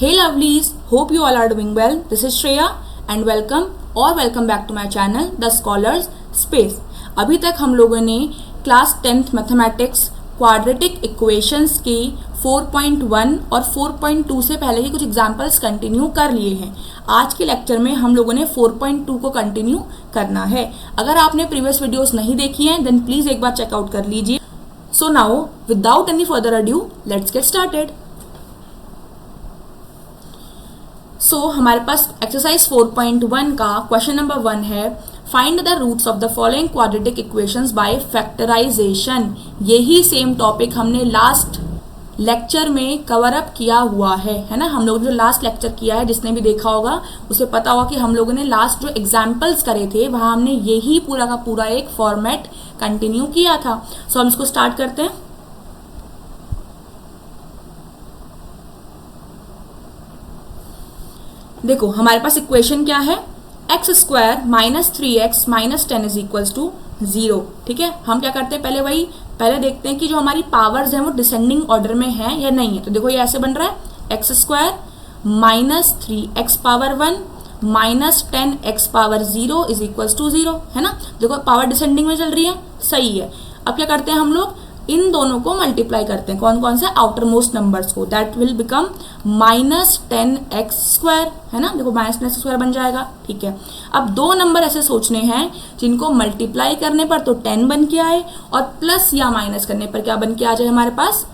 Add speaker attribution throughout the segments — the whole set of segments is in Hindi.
Speaker 1: Hey lovelies, hope you all are doing well. This is Shreya and welcome back to my channel The Scholars Space. अभी तक हम लोगों ने class 10th mathematics quadratic equations के 4.1 और 4.2 से पहले के कुछ एग्जाम्पल्स कंटिन्यू कर लिए हैं। आज के लेक्चर में हम लोगों ने 4.2 को कंटिन्यू करना है। अगर आपने प्रीवियस वीडियोस नहीं देखी हैं देन प्लीज एक बार चेकआउट कर लीजिए। So now without any further adieu let's get started. हमारे पास एक्सरसाइज 4.1 का क्वेश्चन नंबर 1 है, find the roots of the following quadratic equations by factorisation. यही सेम टॉपिक हमने लास्ट लेक्चर में कवर अप किया हुआ है ना। हम लोग जो लास्ट लेक्चर किया है, जिसने भी देखा होगा उसे पता होगा कि हम लोगों ने लास्ट जो एग्जाम्पल्स करे थे वहां हमने यही पूरा का पूरा एक फॉर्मेट कंटिन्यू किया था। हम इसको स्टार्ट करते हैं। देखो हमारे पास इक्वेशन क्या है, x square minus 3x minus 10 is equals to 0। ठीक है, हम क्या करते हैं पहले देखते हैं कि जो हमारी पावर्स हैं वो डिसेंडिंग ऑर्डर में है या नहीं है। तो देखो ये ऐसे बन रहा है, x square minus 3x power 1 minus 10x power 0 is equals to 0, है ना। देखो पावर डिसेंडिंग में चल रही है, सही है। अब क्या करते हैं हम लोग, इन दोनों को मल्टीप्लाई करते हैं। कौन कौन से, आउटर मोस्ट नंबर्स को। That will become minus 10x square, है ना। देखो माइनस 10x स्क्वायर बन जाएगा। ठीक है, अब दो नंबर ऐसे सोचने हैं जिनको मल्टीप्लाई करने पर तो 10 बन के आए और प्लस या माइनस करने पर क्या बन के आ जाए, हमारे पास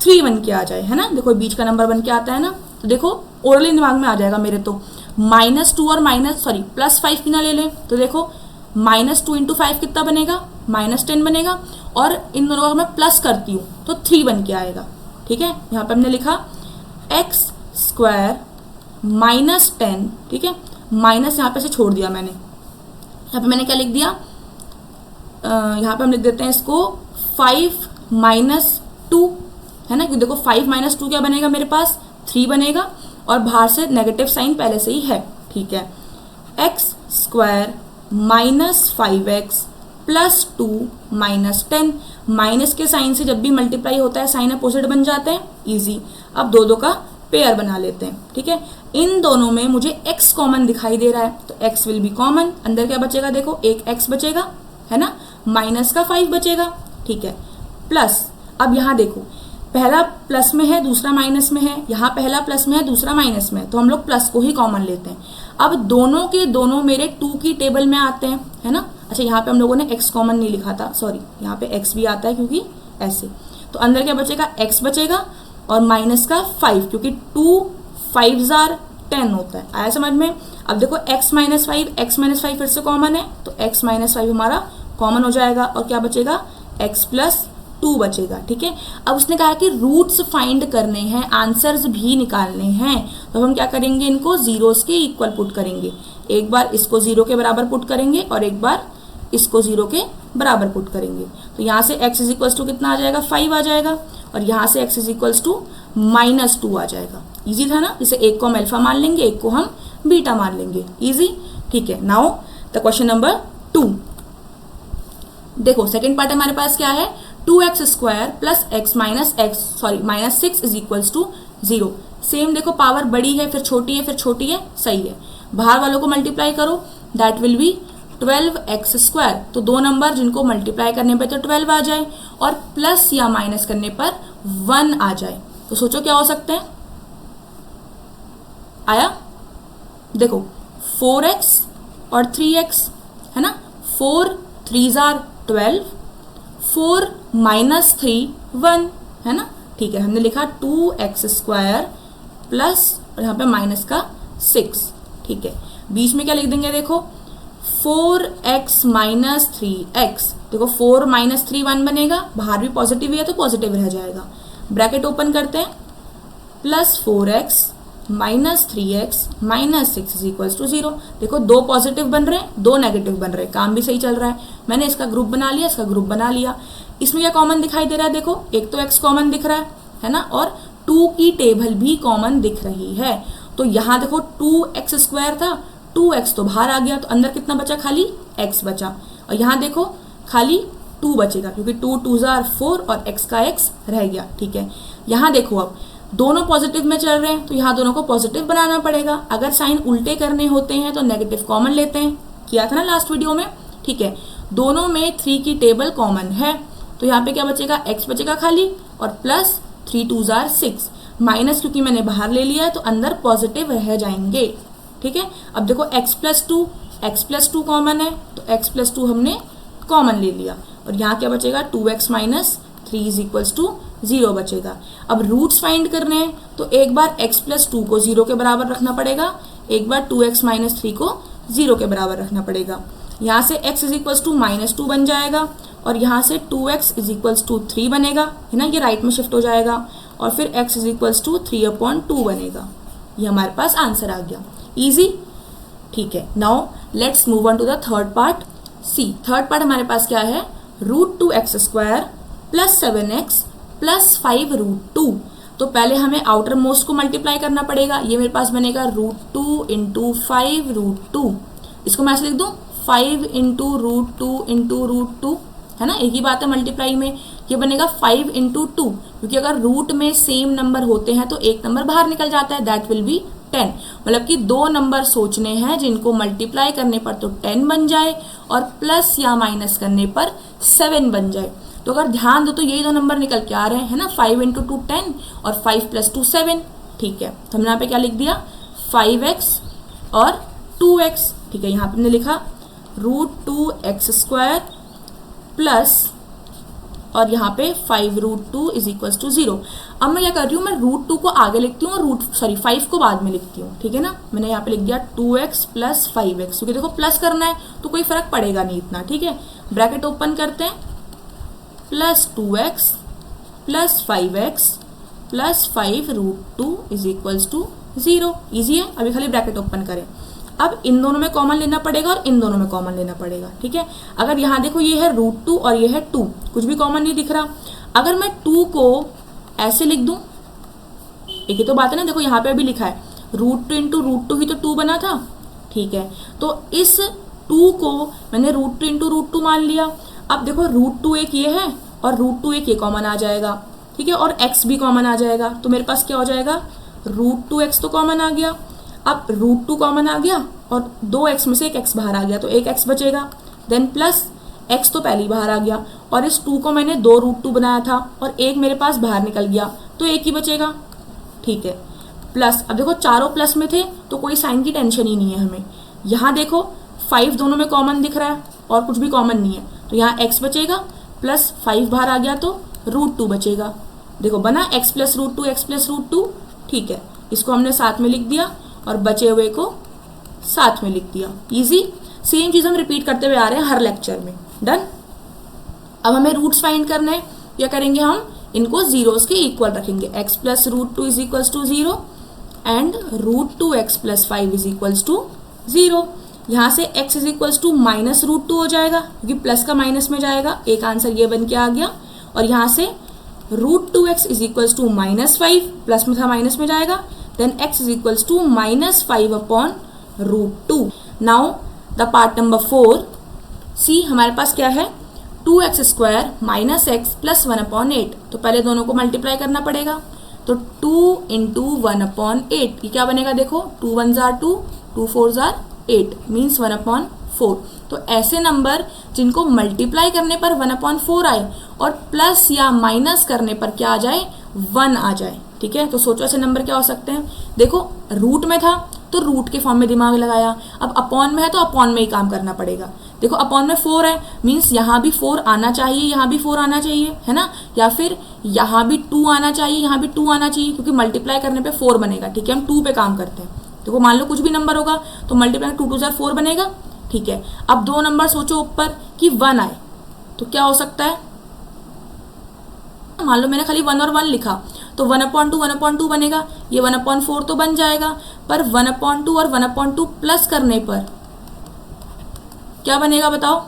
Speaker 1: 3 बन के आ जाए, है ना। देखो बीच का नंबर बन के आता है ना। तो देखो ओरली दिमाग में आ जाएगा मेरे, तो -2 और +5 की ना ले लें तो देखो -2 × 5 कितना बनेगा, -10 बनेगा। और इन दोनों का मैं प्लस करती हूँ तो 3 बन के आएगा। ठीक है, यहाँ पे हमने लिखा एक्स स्क्वायर माइनस 10, ठीक है, माइनस यहाँ पे से छोड़ दिया मैंने। यहाँ पे मैंने क्या लिख दिया, यहाँ पे हम लिख देते हैं इसको 5 माइनस 2, है ना। क्योंकि देखो 5 माइनस 2 क्या बनेगा, मेरे पास 3 बनेगा और बाहर से नेगेटिव साइन पहले से ही है। ठीक है, x square minus 5x plus 2 minus 10। Minus के साइन से जब भी मल्टीप्लाई होता है साइन अपोजिट बन जाते हैं, इजी। अब दो का पेयर बना लेते हैं। ठीक है, इन दोनों में मुझे x कॉमन दिखाई दे रहा है तो x विल बी कॉमन। अंदर क्या बचेगा, देखो एक x बचेगा, है ना, माइनस का 5 बचेगा। ठीक है, प्लस अब यहाँ देखो पहला प्लस में है दूसरा माइनस में है, यहाँ पहला प्लस में है दूसरा माइनस में है, तो हम लोग प्लस को ही कॉमन लेते हैं। अब दोनों के दोनों मेरे 2 की टेबल में आते हैं, है ना। अच्छा यहाँ पे हम लोगों ने x कॉमन नहीं लिखा था, सॉरी, यहाँ पे x भी आता है क्योंकि ऐसे। तो अंदर क्या बचेगा, x बचेगा और माइनस का 5, क्योंकि 2 5 10 होता है। आया समझ में। अब देखो x माइनस 5 फिर से कॉमन है तो x माइनस 5 हमारा कॉमन हो जाएगा और क्या बचेगा, x प्लस 2 बचेगा। ठीक है, अब उसने कहा कि रूट्स फाइंड करने हैं, आंसर्स भी निकालने हैं। तो हम क्या करेंगे, इनको जीरोस के इक्वल पुट करेंगे। एक बार इसको 0 के बराबर पुट करेंगे और एक बार इसको 0 के बराबर पुट करेंगे। तो यहाँ से x इज इक्वल्स टू कितना आ जाएगा, 5 आ जाएगा और यहाँ से x इज इक्वल्स टू -2 आ जाएगा। इजी था ना। जैसे एक को हम अल्फा मान लेंगे, एक को हम बीटा मान लेंगे, इजी। ठीक है, नाउ द क्वेश्चन नंबर 2। देखो सेकेंड पार्ट हमारे पास क्या है, 2x square plus x minus 6 is equals to 0। Same देखो पावर बड़ी है फिर छोटी है फिर छोटी है, सही है। बाहर वालों को मल्टीप्लाई करो, that will be 12x square. तो दो नंबर जिनको मल्टीप्लाई करने पर तो 12 आ जाए और प्लस या माइनस करने पर 1 आ जाए। तो सोचो क्या हो सकते हैं, आया। देखो 4x और 3x, है ना। 4 3s are 12, 4 माइनस 3 1, है ना। ठीक है, हमने लिखा 2x स्क्वायर प्लस और यहाँ पे माइनस का 6। ठीक है, बीच में क्या लिख देंगे, देखो 4x माइनस 3x। देखो 4 माइनस 3 1 बनेगा, बाहर भी पॉजिटिव है तो पॉजिटिव रह जाएगा। ब्रैकेट ओपन करते हैं, plus 4x minus 3x minus 6 is equals to 0। देखो दो पॉजिटिव बन रहे हैं, दो नेगेटिव बन रहे हैं, काम भी सही चल रहा है। मैंने इसका ग्रुप बना लिया, इसका ग्रुप बना लिया। इसमें क्या कॉमन दिखाई दे रहा है, देखो एक तो x कॉमन दिख रहा है ना, और 2 की टेबल भी कॉमन दिख रही है। तो यहाँ देखो 2x स्क्वायर था, 2x तो बाहर आ गया तो अंदर कितना बचा, खाली x बचा। और यहाँ देखो खाली 2 बचेगा क्योंकि 2 2s are 4 और x का x रह गया। ठीक है, यहाँ देखो अब दोनों पॉजिटिव में चल रहे हैं तो यहाँ दोनों को पॉजिटिव बनाना पड़ेगा। अगर साइन उल्टे करने होते हैं तो नेगेटिव कॉमन लेते हैं, किया था ना लास्ट वीडियो में, ठीक है। दोनों में 3 की टेबल कॉमन है तो यहाँ पे क्या बचेगा, x बचेगा खाली और प्लस 3 2 जार 6, माइनस क्योंकि मैंने बाहर ले लिया है तो अंदर पॉजिटिव रह जाएंगे, ठीक है। अब देखो x + 2 कॉमन है तो x + 2 हमने कॉमन ले लिया और यहाँ क्या बचेगा 2x - 3 = 0 बचेगा। अब रूट्स फाइंड करने हैं तो एक बार x + 2 को 0 के बराबर रखना पड़ेगा, एक बार 2x - 3 को 0 के बराबर रखना पड़ेगा। यहाँ से x = -2 बन जाएगा और यहाँ से 2x = 3 बनेगा, है ना, ये राइट में शिफ्ट हो जाएगा और फिर x = 3/2 बनेगा। ये हमारे पास आंसर आ गया, इजी, ठीक है। Now let's move on to the third part. See third part हमारे पास क्या है, √2x² + 7x + 5√2। तो पहले हमें आउटर मोस्ट को मल्टीप्लाई करना पड़ेगा, ये मेरे पास बनेगा √2 × 5√2। इसको मैं ऐसे लिख दूँ 5 × √2 × √2, है ना, एक ही बात है मल्टीप्लाई में। ये बनेगा 5 × 2 क्योंकि अगर रूट में सेम नंबर होते हैं तो एक नंबर बाहर निकल जाता है, दैट विल बी 10। मतलब कि 2 नंबर सोचने हैं जिनको मल्टीप्लाई करने पर तो 10 बन जाए और प्लस या माइनस करने पर 7 बन जाए। तो अगर ध्यान दो तो यही 2 नंबर निकल के आ रहे हैं, है ना, 5 × 2 10 और 5 + 2 7, ठीक है। तो हमने यहाँ पे क्या लिख दिया 5x और 2x, ठीक है। यहाँ पे हमने लिखा √2x² प्लस और यहाँ पे 5√2 = 0। अब मैं क्या कर रही हूँ, मैं √2 को आगे लिखती हूँ और 5 को बाद में लिखती हूँ, ठीक है ना। मैंने यहाँ पे लिख दिया 2x + 5x क्योंकि देखो प्लस करना है तो कोई फर्क पड़ेगा नहीं इतना, ठीक है। ब्रैकेट ओपन करते हैं, +2x + 5x + 5√2 = 0। ईजी है, अभी खाली ब्रैकेट ओपन करें। अब इन दोनों में कॉमन लेना पड़ेगा और इन दोनों में कॉमन लेना पड़ेगा, ठीक है। अगर यहाँ देखो ये है √2 और ये है 2, कुछ भी कॉमन नहीं दिख रहा। अगर मैं 2 को ऐसे लिख दूं, एक ही तो बात है ना, देखो यहाँ पे अभी लिखा है √2 × √2 ही तो 2 बना था, ठीक है। तो इस 2 को मैंने √2 × √2 मान लिया। अब देखो √2 एक ये है और √2 एक ये कॉमन आ जाएगा, ठीक है, और x भी कॉमन आ जाएगा। तो मेरे पास क्या हो जाएगा, √2x तो कॉमन आ गया। अब √2 कॉमन आ गया और 2x में से एक x बाहर आ गया तो एक x बचेगा, देन प्लस x तो पहले ही बाहर आ गया और इस 2 को मैंने 2 √2 बनाया था और एक मेरे पास बाहर निकल गया तो एक ही बचेगा, ठीक है। प्लस अब देखो चारों प्लस में थे तो कोई साइन की टेंशन ही नहीं है हमें। यहाँ देखो 5 दोनों में कॉमन दिख रहा है और कुछ भी कॉमन नहीं है तो यहाँ x बचेगा, प्लस 5 बाहर आ गया तो √2 बचेगा। देखो बना x + √2 x + √2, ठीक है। इसको हमने साथ में लिख दिया और बचे हुए को साथ में लिख दिया, इजी। सेम चीज़ हम रिपीट करते हुए आ रहे हैं हर लेक्चर में, डन। अब हमें रूट्स फाइंड करना है, क्या करेंगे हम इनको जीरोस के इक्वल रखेंगे, x + √2 = 0 एंड √2x + 5 = 0। यहाँ से x = -√2 हो जाएगा क्योंकि प्लस का माइनस में जाएगा, एक आंसर ये बन के आ गया। और यहाँ से √2x = -5, प्लस में था माइनस में जाएगा, then x = -5/√2। Now the part number 4, C हमारे पास क्या है 2x² - x + 1/8। तो पहले दोनों को मल्टीप्लाई करना पड़ेगा तो 2 × 1/8, ये क्या बनेगा, देखो 2 1 जार 2, 2 4 जार 8 मीन्स 1/4। तो ऐसे नंबर जिनको मल्टीप्लाई करने पर 1/4 आए और प्लस या माइनस करने पर क्या आ जाए 1 आ जाए, ठीक है। तो सोचो ऐसे नंबर क्या हो सकते हैं, देखो रूट में था तो रूट के फॉर्म में दिमाग लगाया, अब अपॉन में है तो अपॉन में ही काम करना पड़ेगा। देखो अपॉन में 4 है मीन्स यहाँ भी 4 आना चाहिए, यहाँ भी 4 आना चाहिए, है ना, या फिर यहाँ भी 2 आना चाहिए, यहाँ भी 2 आना चाहिए क्योंकि मल्टीप्लाई करने पे 4 बनेगा, ठीक है। हम 2 पे काम करते हैं। देखो मान लो कुछ भी नंबर होगा तो मल्टीप्लाई 2 2 जार 4 बनेगा, ठीक है। अब 2 नंबर सोचो ऊपर कि 1 आए तो क्या हो सकता है, मान लो मैंने खाली 1 और 1 लिखा तो 1/2 बनेगा, ये 1/4 तो बन जाएगा, पर 1/2 और 1/2 प्लस करने पर क्या बनेगा बताओ,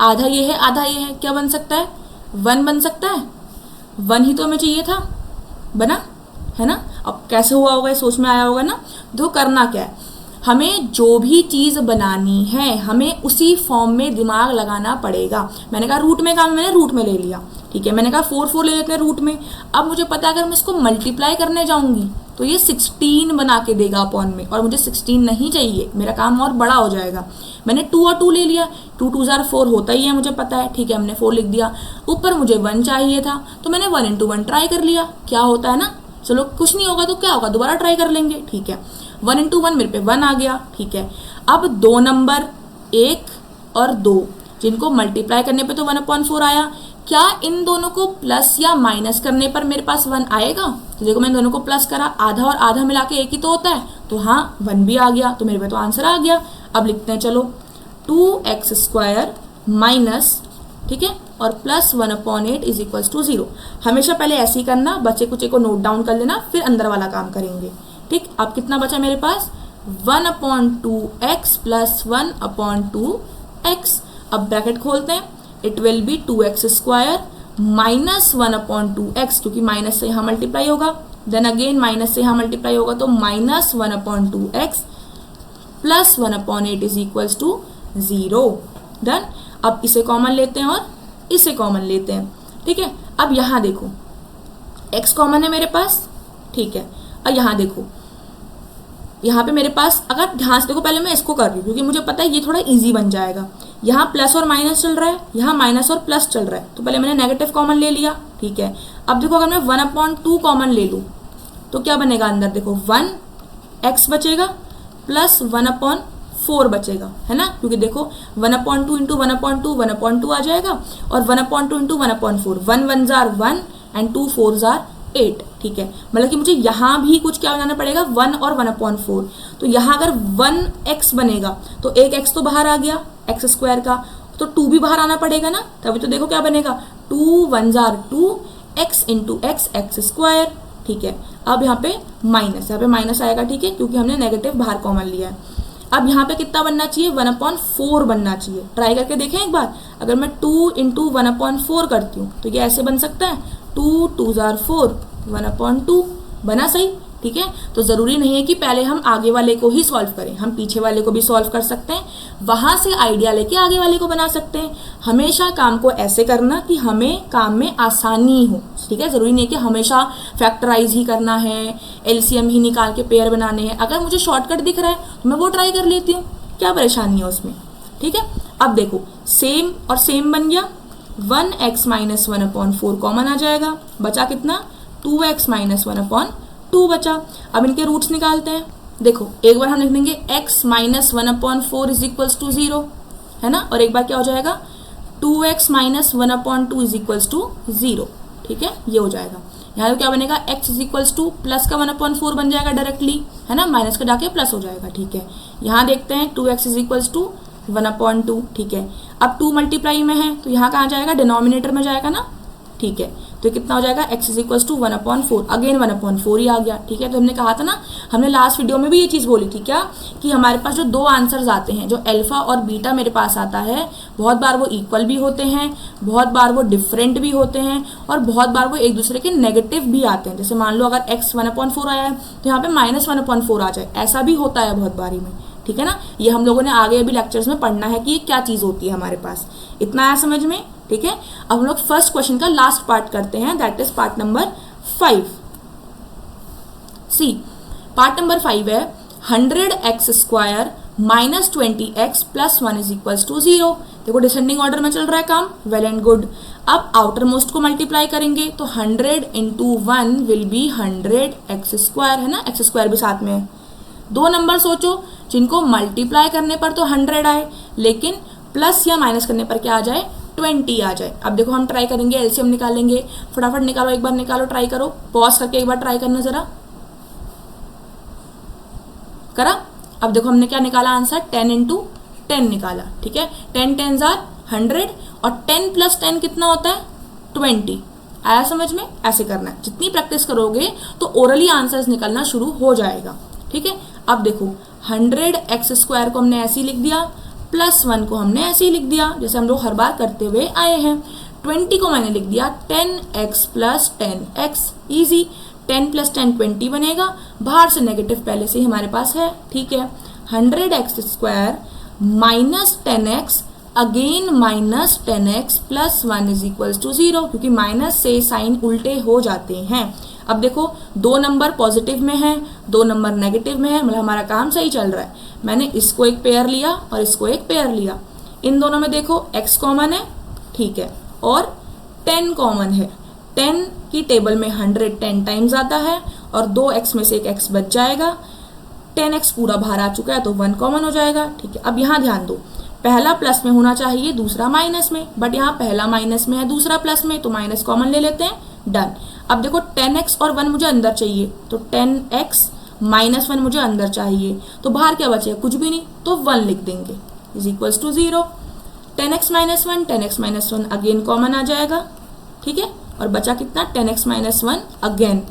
Speaker 1: आधा ये है आधा ये है, क्या बन सकता है 1 बन सकता है, 1 ही तो हमें चाहिए था, बना, है ना। अब कैसे हुआ होगा ये सोच में आया होगा ना। देखो करना क्या है, हमें जो भी चीज़ बनानी है हमें उसी फॉर्म में दिमाग लगाना पड़ेगा। मैंने कहा रूट में काम, मैंने रूट में ले लिया, ठीक है। मैंने कहा 4 4 ले लेते हैं रूट में। अब मुझे पता है अगर मैं इसको मल्टीप्लाई करने जाऊंगी तो ये 16 बना के देगा अपॉन में, और मुझे 16 नहीं चाहिए, मेरा काम और बड़ा हो जाएगा। मैंने 2 और 2 ले लिया, 2 2 जार 4 होता ही है, मुझे पता है, ठीक है। हमने 4 लिख दिया। ऊपर मुझे 1 चाहिए था तो मैंने 1 into 1 ट्राई कर लिया, क्या होता है ना, चलो कुछ नहीं होगा तो क्या होगा, दोबारा ट्राई कर लेंगे, ठीक है। 1 into 1 मेरे पे 1 आ गया, ठीक है। अब दो नंबर 1 और 2 जिनको मल्टीप्लाई करने पे तो 1/4 आया, क्या इन दोनों को प्लस या माइनस करने पर मेरे पास 1 आएगा? तो देखो मैंने दोनों को प्लस करा, आधा और आधा मिला के 1 ही तो होता है, तो हाँ 1 भी आ गया, तो मेरे पे तो आंसर आ गया। अब लिखते हैं चलो 2x² माइनस, ठीक है, और प्लस 1/8 इज इक्वल्स टू 0। हमेशा पहले ऐसे ही करना, बच्चे कुछ को नोट डाउन कर लेना, फिर अंदर वाला काम करेंगे, ठीक। अब कितना बचा मेरे पास, 1/2x प्लस 1/2x। अब ब्रैकेट खोलते हैं, it will be 2x² minus 1/2x, क्योंकि माइनस से यहाँ मल्टीप्लाई होगा, देन अगेन माइनस से यहाँ मल्टीप्लाई होगा तो minus 1/2x plus 1/8 is equals to 0। Done. अब इसे कॉमन लेते हैं और इसे कॉमन लेते हैं, ठीक है। अब यहाँ देखो x कॉमन है मेरे पास, ठीक है। और यहाँ देखो, यहाँ पे मेरे पास अगर ध्यान से देखो, पहले मैं इसको कर रही हूँ क्योंकि मुझे पता है ये थोड़ा इजी बन जाएगा। यहाँ प्लस और माइनस चल रहा है, यहाँ माइनस और प्लस चल रहा है, तो पहले मैंने नेगेटिव कॉमन ले लिया, ठीक है। अब देखो अगर मैं 1/2 कॉमन ले लूँ तो क्या बनेगा अंदर, देखो 1x बचेगा प्लस 1/4 बचेगा, है ना, क्योंकि देखो 1/2 इंटू 1/2 1/2 आ जाएगा, और 1/2 इंटू 1/4, 1 1 जार 1 एंड 2 4 जार 8, ठीक है। मतलब कि मुझे यहाँ भी कुछ क्या बनाना पड़ेगा, 1 और 1/4। तो यहाँ अगर 1x बनेगा तो एक x तो बाहर आ गया x² का, तो 2 भी बाहर आना पड़ेगा ना, तभी तो देखो क्या बनेगा, 2 1 जार 2 x इंटू x² ठीक है। अब यहाँ पे माइनस आएगा, ठीक है, क्योंकि हमने नेगेटिव बाहर कॉमन लिया है। अब यहाँ पे कितना बनना चाहिए, 1/4 बनना चाहिए। ट्राई करके देखें एक बार, अगर मैं 2 इंटू 1/4 करती हूँ तो ये ऐसे बन सकता है, 2 2 जार 4 1/2 बना सही, ठीक है। तो ज़रूरी नहीं है कि पहले हम आगे वाले को ही सॉल्व करें, हम पीछे वाले को भी सॉल्व कर सकते हैं, वहाँ से आइडिया लेके आगे वाले को बना सकते हैं। हमेशा काम को ऐसे करना कि हमें काम में आसानी हो, ठीक है। ज़रूरी नहीं है कि हमेशा फैक्टराइज ही करना है, LCM ही निकाल के पेयर बनाने हैं। अगर मुझे शॉर्टकट दिख रहा है तो मैं वो ट्राई कर लेती हूँ, क्या परेशानी है उसमें, ठीक है। अब देखो सेम और सेम बन गया, 1x माइनस 1/4 कॉमन आ जाएगा, बचा कितना, 2x माइनस 1/2 बचा। अब इनके रूट्स निकालते हैं। देखो एक बार हम लिख देंगे x minus 1/4 is equals to 0, है ना, और एक बार क्या हो जाएगा, 2x minus 1/2 is equals to 0, ठीक है, ये हो जाएगा। यहाँ तो क्या बनेगा, x is equals to plus का 1/4 बन जाएगा डायरेक्टली, है ना, माइनस का जाके प्लस हो जाएगा, ठीक है। यहाँ देखते हैं 2x इज इक्वल्स टू 1/2, ठीक है। अब 2 मल्टीप्लाई में है तो यहाँ कहाँ जाएगा, डिनोमिनेटर में जाएगा ना, ठीक है। तो कितना हो जाएगा, x is equals to 1/4, again 1/4 ही आ गया, ठीक है। तो हमने कहा था ना, हमने लास्ट वीडियो में भी ये चीज़ बोली थी क्या, कि हमारे पास जो 2 आंसर्स आते हैं, जो अल्फा और बीटा मेरे पास आता है, बहुत बार वो इक्वल भी होते हैं, बहुत बार वो डिफरेंट भी होते हैं, और बहुत बार वो एक दूसरे के नेगेटिव भी आते हैं। जैसे मान लो अगर x 1/4 आया है तो यहाँ पे माइनस 1/4 आ जाए, ऐसा भी होता है बहुत बारी में, ठीक है ना। ये हम लोगों ने आगे अभी लेक्चर्स में पढ़ना है कि ये क्या चीज़ होती है हमारे पास, इतना आया समझ में, ठीक है। अब हम लोग फर्स्ट क्वेश्चन का लास्ट पार्ट करते हैं, that is part number 5। See part number 5 है 100x² minus 20x plus 1 is equals to 0। देखो डिसेंडिंग ऑर्डर में चल रहा है काम, वेल एंड गुड। अब आउटर मोस्ट को मल्टीप्लाई करेंगे तो 100 इंटू 1 विल बी 100x², है ना, x² भी साथ में है। 2 नंबर सोचो जिनको मल्टीप्लाई करने पर तो 100 आए, लेकिन प्लस या माइनस करने पर क्या आ जाए, 20 आ जाए। अब देखो हम ट्राई करेंगे, एलसीएम निकालेंगे, फटाफट निकालो, एक बार निकालो, ट्राई करो, पॉज करके एक बार ट्राई करना जरा, करा। अब देखो हमने क्या निकाला आंसर, 10 इंटू 10 निकाला, ठीक है। 10 10 जार 100 और 10 प्लस 10 कितना होता है, 20। आया समझ में, ऐसे करना है। जितनी प्रैक्टिस करोगे तो ओरली आंसर्स निकलना शुरू हो जाएगा, ठीक है। अब देखो 100x² को हमने ऐसे ही लिख दिया, प्लस 1 को हमने ऐसे ही लिख दिया जैसे हम लोग हर बार करते हुए आए हैं। 20 को मैंने लिख दिया 10x plus 10x, easy. 10 plus 10 20 बनेगा, बाहर से नेगेटिव पहले से ही हमारे पास है, ठीक है। 100x² minus 10x again minus 10x plus 1 is equals to 0, क्योंकि माइनस से साइन उल्टे हो जाते हैं। अब देखो, दो नंबर पॉजिटिव में है, दो नंबर नेगेटिव में है, मतलब हमारा काम सही चल रहा है। मैंने इसको एक पेयर लिया और इसको एक पेयर लिया। इन दोनों में देखो x कॉमन है, ठीक है, और 10 कॉमन है। 10 की टेबल में 100 10 टाइम्स आता है और 2x में से एक x बच जाएगा। 10x पूरा बाहर आ चुका है तो 1 कॉमन हो जाएगा, ठीक है। अब यहाँ ध्यान दो, पहला प्लस में होना चाहिए, दूसरा माइनस में, बट यहाँ पहला माइनस में है, दूसरा प्लस में, तो माइनस कॉमन ले लेते हैं, डन। अब देखो 10x और 1 मुझे अंदर चाहिए, तो 10x माइनस 1 मुझे अंदर चाहिए, तो बाहर क्या बचेगा, कुछ भी नहीं, तो 1 लिख देंगे is equals to 0। 10x minus 1, 10x minus 1 again common आ जाएगा, ठीक है, और बचा कितना, 10x माइनस 1 अगेन,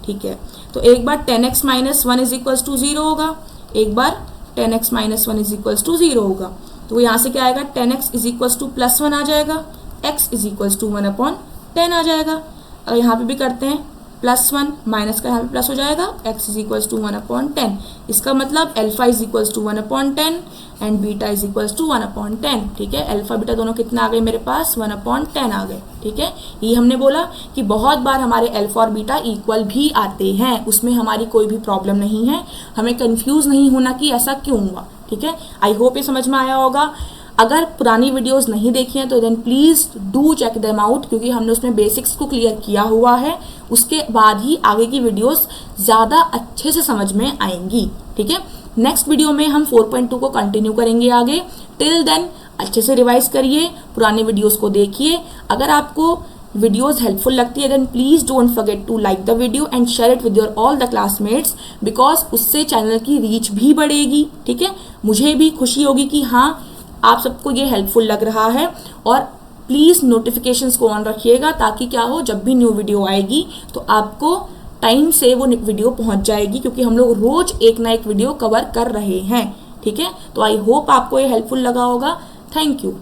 Speaker 1: ठीक है। तो एक बार 10x minus 1 is equals to 0 होगा, एक बार 10x minus 1 is equals to 0 होगा, तो यहाँ से क्या आएगा, 10x is equals to plus 1 आ जाएगा, x इज इक्वल्स टू 1/10 आ जाएगा। अगर यहाँ पे भी करते हैं प्लस 1 माइनस का यहाँ पे प्लस हो जाएगा, x इज इक्वल्स टू 1/10। इसका मतलब alpha is equals to 1/10 and beta is equals to 1/10, ठीक है। अल्फा बीटा दोनों कितना आ गए मेरे पास, 1/10 आ गए, ठीक है। ये हमने बोला कि बहुत बार हमारे अल्फा और बीटा इक्वल भी आते हैं, उसमें हमारी कोई भी प्रॉब्लम नहीं है, हमें कंफ्यूज नहीं होना कि ऐसा क्यों हुआ, ठीक है। आई होप ये समझ में आया होगा। अगर पुरानी वीडियोस नहीं देखी हैं तो then please do check them out, क्योंकि हमने उसमें बेसिक्स को क्लियर किया हुआ है, उसके बाद ही आगे की वीडियोस ज़्यादा अच्छे से समझ में आएंगी, ठीक है। नेक्स्ट वीडियो में हम 4.2 को कंटिन्यू करेंगे आगे। टिल देन अच्छे से रिवाइज करिए, पुरानी वीडियोस को देखिए। अगर आपको वीडियोस हेल्पफुल लगती है then please don't forget to like the video and share it with your all the classmates, because उससे चैनल की रीच भी बढ़ेगी, ठीक है। मुझे भी खुशी होगी कि हाँ आप सबको ये हेल्पफुल लग रहा है, और प्लीज़ नोटिफिकेशंस को ऑन रखिएगा, ताकि क्या हो, जब भी न्यू वीडियो आएगी तो आपको टाइम से वो वीडियो पहुंच जाएगी, क्योंकि हम लोग रोज एक ना एक वीडियो कवर कर रहे हैं, ठीक है। तो आई होप आपको ये हेल्पफुल लगा होगा। Thank you.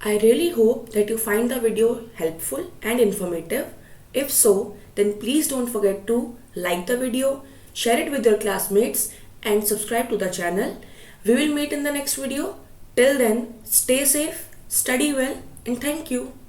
Speaker 1: I really hope that you find the video helpful and informative. If so, then please don't forget to like the video, share it with your classmates and subscribe to the channel. We will meet in the next video. Till then, stay safe, study well and thank you.